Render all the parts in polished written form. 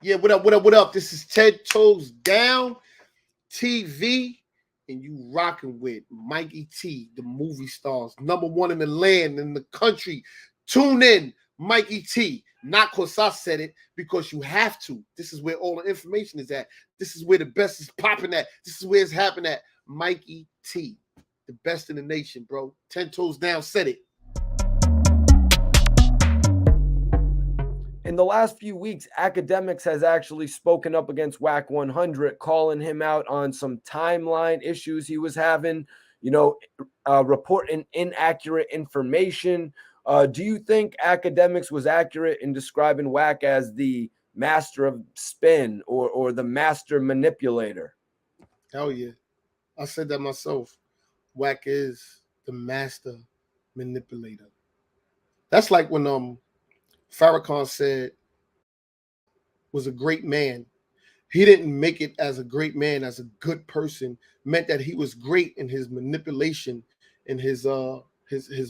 Yeah, what up, what up, what up? This is 10 Toes Down TV, and you rocking with Mikey T, the movie stars, #1 in the land, in the country. Tune in, Mikey T. Not because I said it, because you have to. This is where all the information is at. This is where the best is popping at. This is where it's happening at. Mikey T, the best in the nation, bro. 10 Toes Down said it. In the last few weeks, Akademiks has actually spoken up against Wack 100, calling him out on some timeline issues he was having, reporting inaccurate information. Do you think Akademiks was accurate in describing Wack as the master of spin or the master manipulator? Hell yeah. I said that myself. Wack is the master manipulator. That's like when Farrakhan said was a great man. He didn't make it as a great man, as a good person, meant that he was great in his manipulation, in his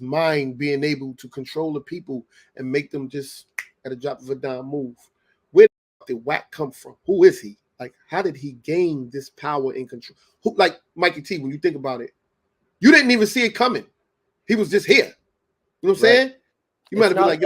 mind being able to control the people and make them just at a drop of a dime move. Where did Wack come from? Who is he? Like, how did he gain this power and control? Who, like Mikey T, when you think about it, you didn't even see it coming. He was just here. You know what I'm saying? You might have been like,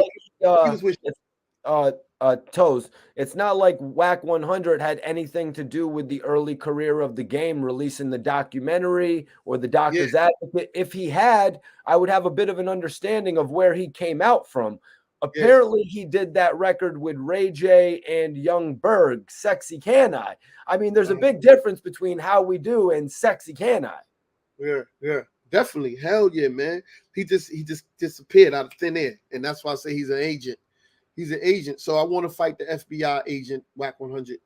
Toes. It's not like Wack 100 had anything to do with the early career of the game, releasing the documentary or the Doctor's Advocate. If he had, I would have a bit of an understanding of where he came out from. Apparently, he did that record with Ray J and Young Berg, Sexy Can I? I mean, there's a big difference between How We Do and Sexy Can I? Yeah. Definitely. Hell yeah, man. He just disappeared out of thin air. And that's why I say he's an agent. He's an agent. So I want to fight the FBI agent, Wack 100.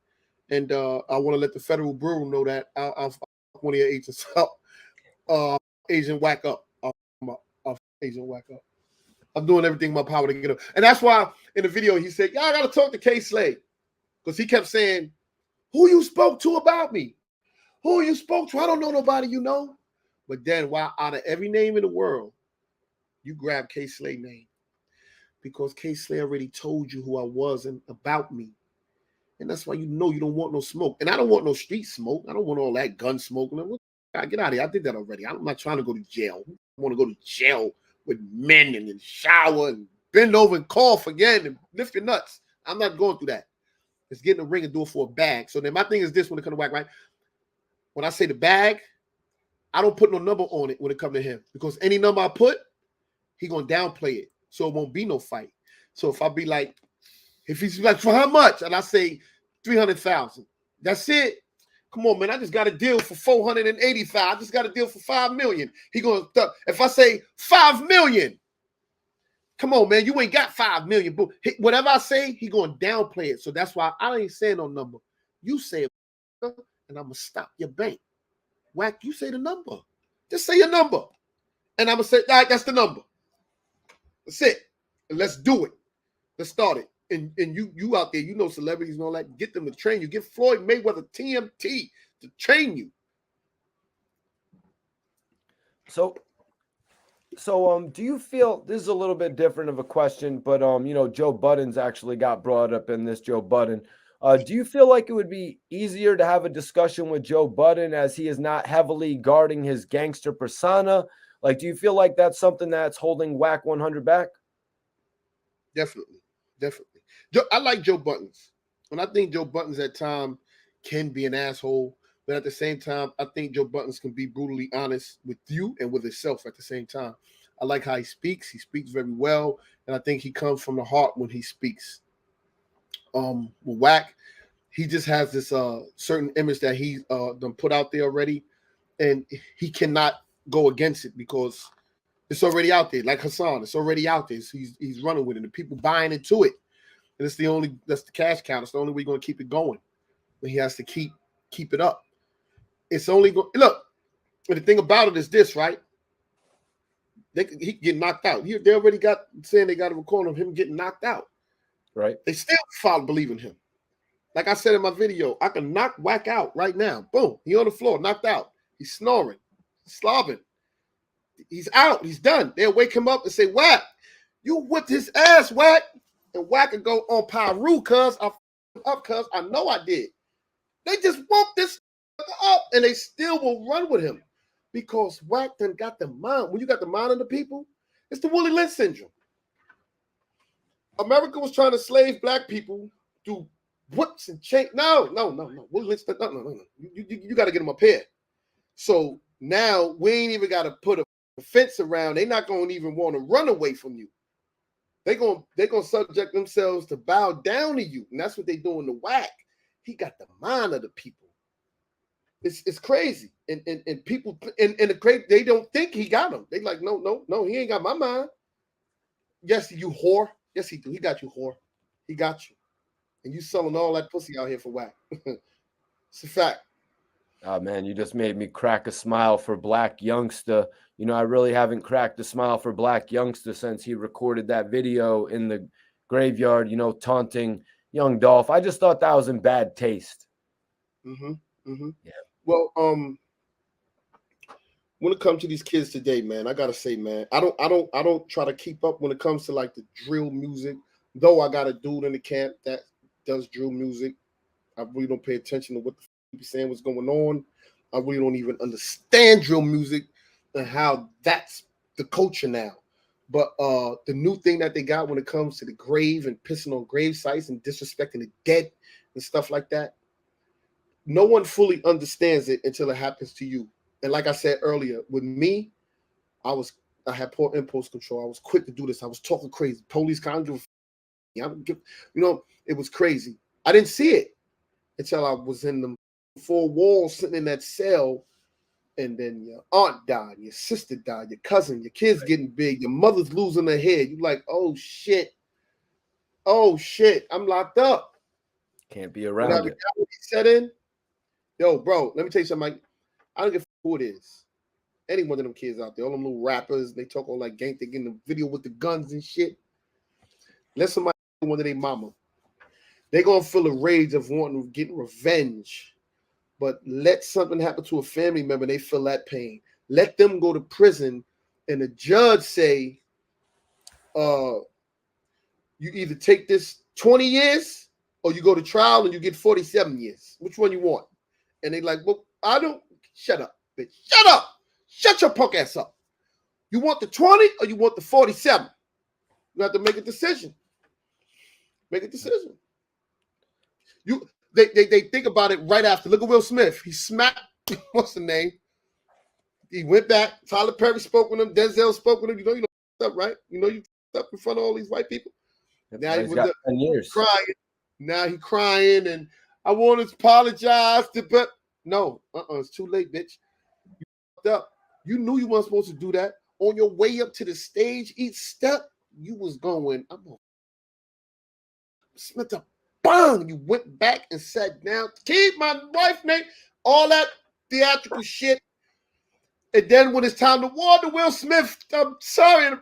And I want to let the Federal Bureau know that I'll fuck one of your agents up. Agent Wack up. I'll Agent Wack up. I'm doing everything in my power to get him. And that's why in the video he said, y'all got to talk to K Slade. Because he kept saying, who you spoke to about me? Who you spoke to? I don't know nobody you know. But then, while out of every name in the world, you grab K Slade name because K Slade already told you who I was and about me. And that's why you know you don't want no smoke. And I don't want no street smoke. I don't want all that gun smoke. Get out of here. I did that already. I'm not trying to go to jail. I want to go to jail with men and then shower and bend over and cough again and lift your nuts. I'm not going through that. Let's get in the ring and do it for a bag. So then my thing is this when it comes to Wack, right? When I say the bag, I don't put no number on it when it comes to him because any number I put, he gonna downplay it, so it won't be no fight. So if I be like, if he's like, for how much, and I say 300,000, that's it. Come on, man, I just got a deal for 480,000. I just got a deal for 5 million. He gonna if I say 5 million, come on, man, you ain't got 5 million. But whatever I say, he gonna downplay it. So that's why I ain't saying no number. You say it, and I'm gonna stop your bank. Wack, you say the number. Just say your number. And I'm going to say, all right, that's the number. That's it. And let's do it. Let's start it. And you out there, you know celebrities and all that. Get them to train you. Get Floyd Mayweather TMT to train you. So do you feel, this is a little bit different of a question, but Joe Budden's actually got brought up in this, Joe Budden. Do you feel like it would be easier to have a discussion with Joe Budden as he is not heavily guarding his gangster persona? Like, do you feel like that's something that's holding Wack 100 back? Definitely. I like Joe Buttons. And I think Joe Buttons at times can be an asshole. But at the same time, I think Joe Buttons can be brutally honest with you and with himself at the same time. I like how he speaks. He speaks very well. And I think he comes from the heart when he speaks. With Wack, he just has this certain image that he done put out there already, and he cannot go against it because it's already out there. Like Hassan, it's already out there. So he's running with it, and people buying into it. And that's the cash cow. It's the only way you're going to keep it going. And he has to keep it up. It's only look. And the thing about it is this, right? He get knocked out. They already got saying they got a recording of him getting knocked out. Right. They still believe in him. Like I said in my video, I can knock Wack out right now. Boom. He on the floor, knocked out. He's snoring, slobbing. He's out. He's done. They'll wake him up and say, Wack, you whipped his ass, Wack. And Wack can go on Pyru, cuz I up, cuz I know I did. They just whoop this up and they still will run with him because Wack done got the mind. When you got the mind of the people, it's the Willie Lynch syndrome. America was trying to slave black people through whips and chains. No. Willie Lynch, no. You got to get them up here. So now we ain't even got to put a fence around. They're not going to even want to run away from you. They're gonna subject themselves to bow down to you. And that's what they doing to Wack. He got the mind of the people. It's crazy. And people and the great they don't think he got them. They like, no, he ain't got my mind. Yes, you whore. Yes, he do. He got you, whore. He got you. And you selling all that pussy out here for Wack. It's a fact. Oh man, you just made me crack a smile for Black Youngster. You know, I really haven't cracked a smile for Black Youngster since he recorded that video in the graveyard, you know, taunting young Dolph. I just thought that was in bad taste. Yeah. Well, when it comes to these kids today, man, I gotta say, man, I don't try to keep up when it comes to like the drill music. Though I got a dude in the camp that does drill music, I really don't pay attention to what the he's saying, what's going on. I really don't even understand drill music and how that's the culture now. But the new thing that they got when it comes to the grave and pissing on grave sites and disrespecting the dead and stuff like that, no one fully understands it until it happens to you. And like I said earlier, with me, I had poor impulse control. I was quick to do this. I was talking crazy. Police can't give it was crazy. I didn't see it until I was in the four walls sitting in that cell, and then your aunt died, your sister died, your cousin, your kids getting big, your mother's losing her head. You like, oh shit, I'm locked up. Can't be around it. Reality set in. Yo, bro, let me tell you something, Mike. I don't give a who it is. Any one of them kids out there, all them little rappers, they talk all like gang, they get in the video with the guns and shit. Let somebody one of their mama. They gonna feel a rage of wanting to get revenge. But let something happen to a family member, they feel that pain. Let them go to prison, and the judge say, you either take this 20 years or you go to trial and you get 47 years. Which one you want? And they like, well, I don't. Shut up, bitch. Shut up. Shut your punk ass up. You want the 20 or you want the 47? You have to make a decision. Make a decision. They think about it right after. Look at Will Smith. He smacked, what's the name? He went back. Tyler Perry spoke with him. Denzel spoke with him. You know stuff, right? You know you up in front of all these white people. Now he's got 10 years. Crying. Now he crying and I want to apologize to, but no, it's too late, bitch. You fucked up. You knew you weren't supposed to do that. On your way up to the stage, each step, you was going, I'm gonna Smith up. Bang! You went back and sat down. Keep my wife name, all that theatrical shit. And then when it's time to war to Will Smith, I'm sorry.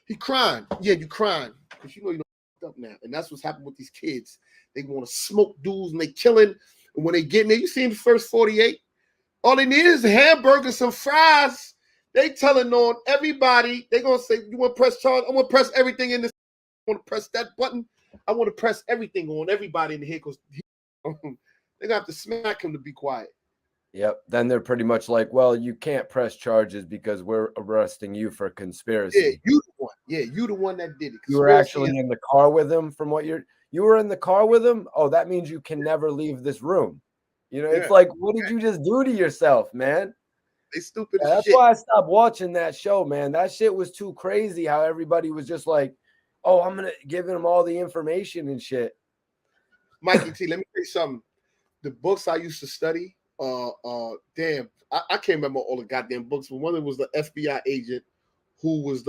He crying. Yeah, you crying. Because you know you're up now. And that's what's happening with these kids. They want to smoke dudes and they killing. And when they get in there, you see the first 48. All they need is a hamburger, some fries. They telling on everybody. They going to say, you want to press charge? I want to press everything in this. I want to press that button. I want to press everything on everybody in the head because they're going to have to smack him to be quiet. Yep. Then they're pretty much like, well, you can't press charges because we're arresting you for conspiracy. Yeah, you the one. Yeah, you the one that did it. You were actually in the car with him from what you were in the car with him? Oh, that means you can never leave this room. You know, it's like, what did you just do to yourself, man? They stupid as that's shit. why I stopped watching that show, man. That shit was too crazy how everybody was just like, oh, I'm going to give them all the information and shit. Mikey T, let me tell you something. The books I used to study, damn, I can't remember all the goddamn books, but one of them was the FBI agent who was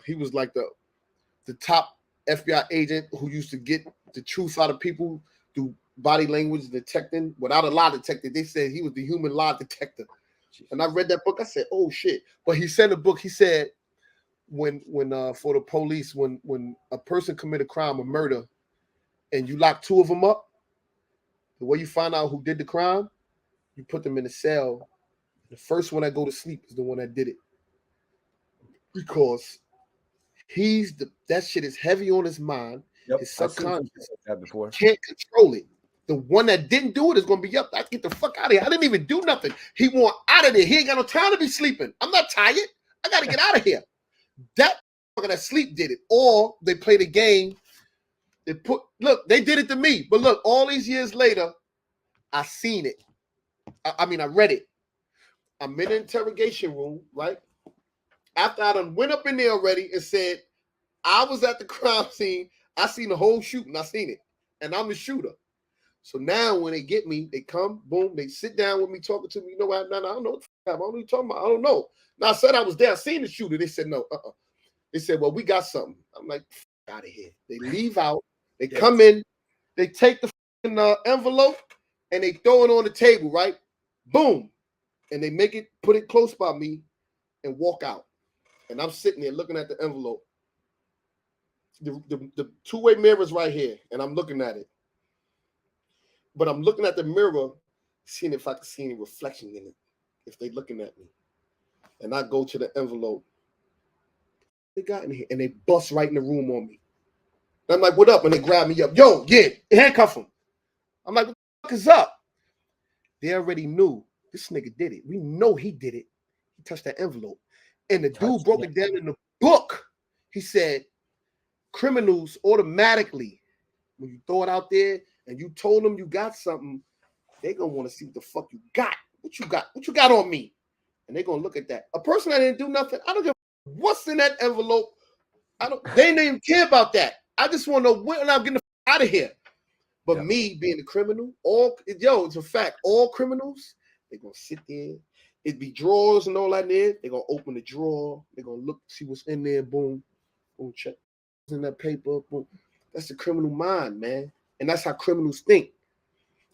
he was like the top FBI agent who used to get the truth out of people through body language detecting without a lie detector. They said he was the human lie detector. And I read that book. I said, oh shit. But he sent a book. He said when for the police, when a person commit a crime or murder and you lock two of them up, the way you find out who did the crime, you put them in a cell. The first one that go to sleep is the one that did it. Because that shit is heavy on his mind. Yep, His I've seen subconscious something like that before. can't control it. The one that didn't do it is gonna be up. I get the fuck out of here. I didn't even do nothing. He want out of there. He ain't got no time to be sleeping. I'm not tired. I gotta get out of here. That fucker that sleep did it. Or they played a game. They did it to me. But look, all these years later, I seen it. I read it. I'm in the interrogation room, right? After I done went up in there already and said, I was at the crime scene. I seen the whole shooting. I seen it. And I'm the shooter. So now when they get me, they come, boom, they sit down with me, talking to me. You know what? No, I don't know what the fuck. I don't know what you're talking about. I don't know. Now I said I was there. I seen the shooter. They said, no, They said, well, we got something. I'm like, out of here. They leave out. They come in. They take the envelope and they throw it on the table, right? Boom. And they put it close by me and walk out. And I'm sitting there looking at the envelope. The two-way mirror's right here, and I'm looking at it. But I'm looking at the mirror, seeing if I can see any reflection in it, if they looking at me. And I go to the envelope. They got in here, and they bust right in the room on me. And I'm like, what up? And they grab me up. Yo, yeah, handcuff him. I'm like, what the fuck is up? They already knew this nigga did it. We know he did it. He touched that envelope. And the dude broke it down in the book. He said, criminals automatically, when you throw it out there and you told them you got something, they're going to want to see what the fuck you got. What you got? What you got on me? And they're going to look at that. A person that didn't do nothing, I don't give what's in that envelope. They didn't even care about that. I just want to know when I'm getting the fuck out of here. But me being a criminal, it's a fact. All criminals, they're going to sit there. It'd be drawers and all that there. They're going to open the drawer. They're going to look, see what's in there. Boom. Boom, check. In that paper. Boom. That's the criminal mind, man. And that's how criminals think.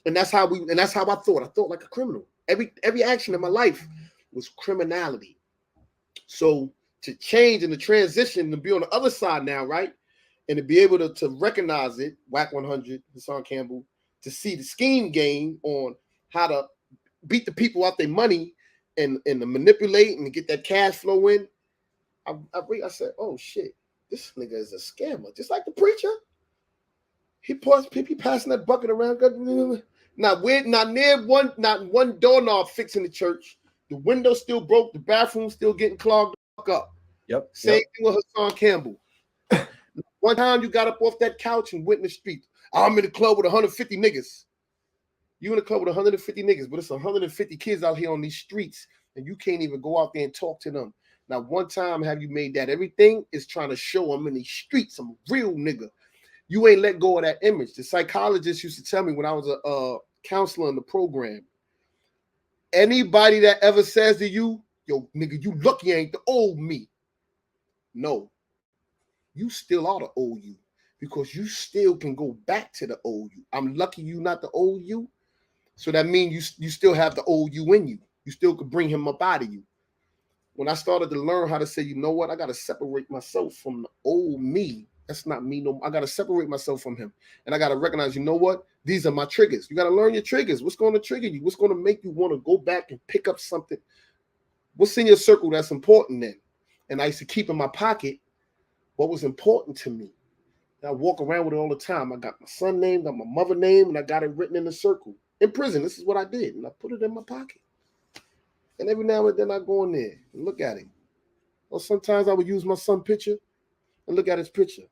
And that's how I thought. I thought like a criminal. Every action in my life was criminality. So to change and to transition to be on the other side now, right? And to be able to recognize it, Wack 100, Hassan Campbell, to see the scheme game on how to beat the people out their money and to manipulate and get that cash flow in. I said, oh shit, this nigga is a scammer, just like the preacher. He passing that bucket around. Not one doorknob fixing the church. The window still broke. The bathroom still getting clogged up. Same thing with Hassan Campbell. One time you got up off that couch and went in the street. I'm in the club with 150 niggas. You in the club with 150 niggas, but it's 150 kids out here on these streets, and you can't even go out there and talk to them. Now, one time have you made that? Everything is trying to show I'm in these streets. I'm a real nigga. You ain't let go of that image. The psychologist used to tell me when I was a counselor in the program, anybody that ever says to you, yo, nigga, you lucky ain't the old me. No, you still are the old you because you still can go back to the old you. I'm lucky you not the old you. So that means you still have the old you in you. You still could bring him up out of you. When I started to learn how to say, you know what, I got to separate myself from the old me. That's not me no more. I got to separate myself from him. And I got to recognize, you know what? These are my triggers. You got to learn your triggers. What's going to trigger you? What's going to make you want to go back and pick up something? What's in your circle that's important then? And I used to keep in my pocket what was important to me. And I walk around with it all the time. I got my son's name, got my mother's name, and I got it written in the circle. In prison, this is what I did. And I put it in my pocket. And every now and then I go in there and look at it. Or sometimes I would use my son's picture and look at his picture.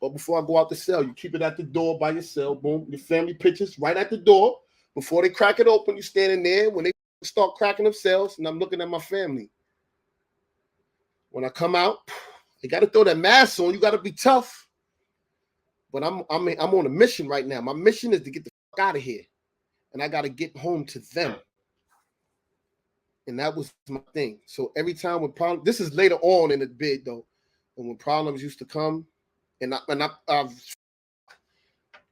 But before I go out the cell, you keep it at the door by your cell. Boom, your family pictures right at the door. Before they crack it open, you standing there. When they start cracking themselves, and I'm looking at my family. When I come out, you got to throw that mask on. You got to be tough. But I'm on a mission right now. My mission is to get the fuck out of here. And I got to get home to them. And that was my thing. So every time when problems, this is later on in the bid though, and when problems used to come, and I you know what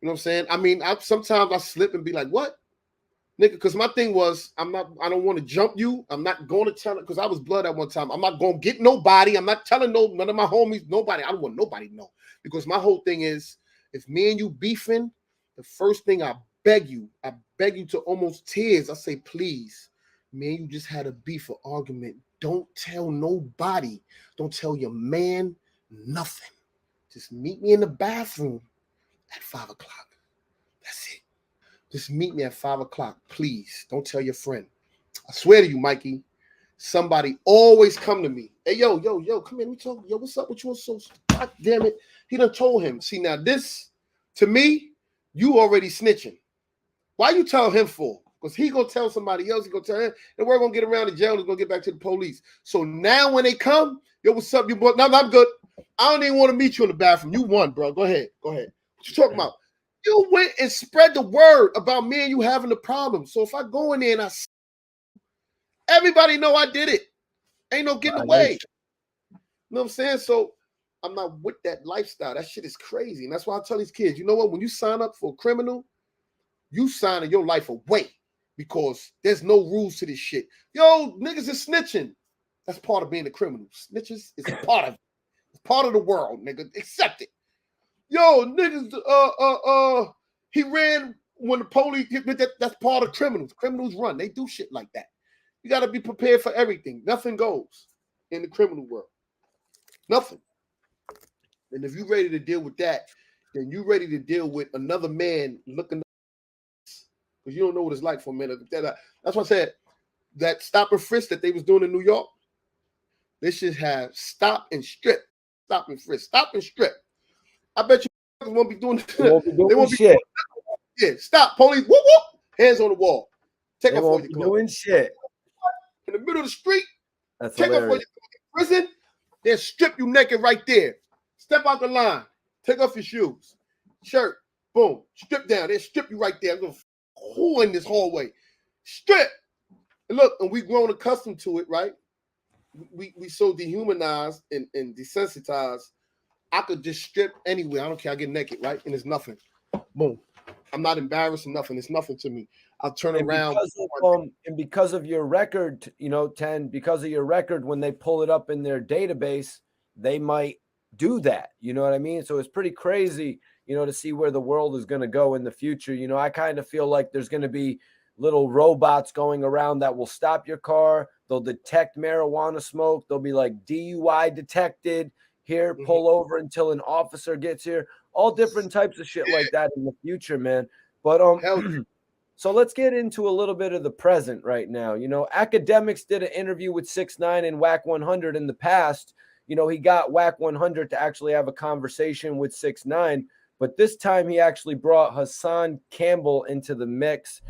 I'm saying? I mean, sometimes I slip and be like, what? Nigga, because my thing was, I don't want to jump you. I'm not going to tell it, because I was blood at one time. I'm not going to get nobody. I'm not telling none of my homies, nobody. I don't want nobody to know. Because my whole thing is, if me and you beefing, the first thing I beg you to almost tears, I say, please, me and you just had a beef or argument. Don't tell nobody. Don't tell your man nothing. Just meet me in the bathroom at 5 o'clock. That's it. Just meet me at 5 o'clock. Please don't tell your friend. I swear to you, Mikey, somebody always come to me. Hey, yo, come here. We talk. Yo, what's up with you? So, God damn it. He done told him. See, now this, to me, you already snitching. Why you tell him for? Because he gonna tell somebody else. He gonna tell him, and we're gonna get around the jail. It's gonna get back to the police. So now when they come, yo, what's up, you boy? No, I'm good. I don't even want to meet you in the bathroom. You won, bro. Go ahead. What you talking about? You went and spread the word about me and you having the problem. So if I go in there and everybody know I did it. Ain't no getting away. You know what I'm saying? So I'm not with that lifestyle. That shit is crazy. And that's why I tell these kids, you know what? When you sign up for a criminal, you signing your life away because there's no rules to this shit. Yo, niggas is snitching. That's part of being a criminal. Snitches is a part of it. It's part of the world, nigga. Accept it. Yo, niggas, he ran when the police, that's part of criminals. Criminals run. They do shit like that. You got to be prepared for everything. Nothing goes in the criminal world. Nothing. And if you're ready to deal with that, then you're ready to deal with another man looking, because you don't know what it's like for a minute. That's why I said that stop and frisk that they was doing in New York, they should have stop and strip. Stop and frisk. Stop and strip. I bet you won't be doing They won't be doing shit. Yeah, stop, police. Whoop, whoop. Hands on the wall. Take off all your clothes. Doing shit. In the middle of the street, that's take hilarious. off all your prison, then strip you naked right there. Step out the line. Take off your shoes. Shirt. Boom. Strip down. Then strip you right there. I'm going to who in this hallway. Strip. And look, and we've grown accustomed to it, right? We so dehumanized and desensitized. I could just strip anywhere. I don't care. I get naked, right? And it's nothing. Boom. I'm not embarrassed or nothing. It's nothing to me. I'll turn around. And because of your record, 10, because of your record, when they pull it up in their database, they might do that. You know what I mean? So it's pretty crazy, to see where the world is going to go in the future. I kind of feel like there's going to be little robots going around that will stop your car. They'll detect marijuana smoke. They'll be like DUI detected. Here, pull over until an officer gets here. All different types of shit like that in the future, man. But so let's get into a little bit of the present right now. Akademiks did an interview with 6ix9ine and Wack 100 in the past. He got Wack 100 to actually have a conversation with 6ix9ine, but this time he actually brought Hassan Campbell into the mix.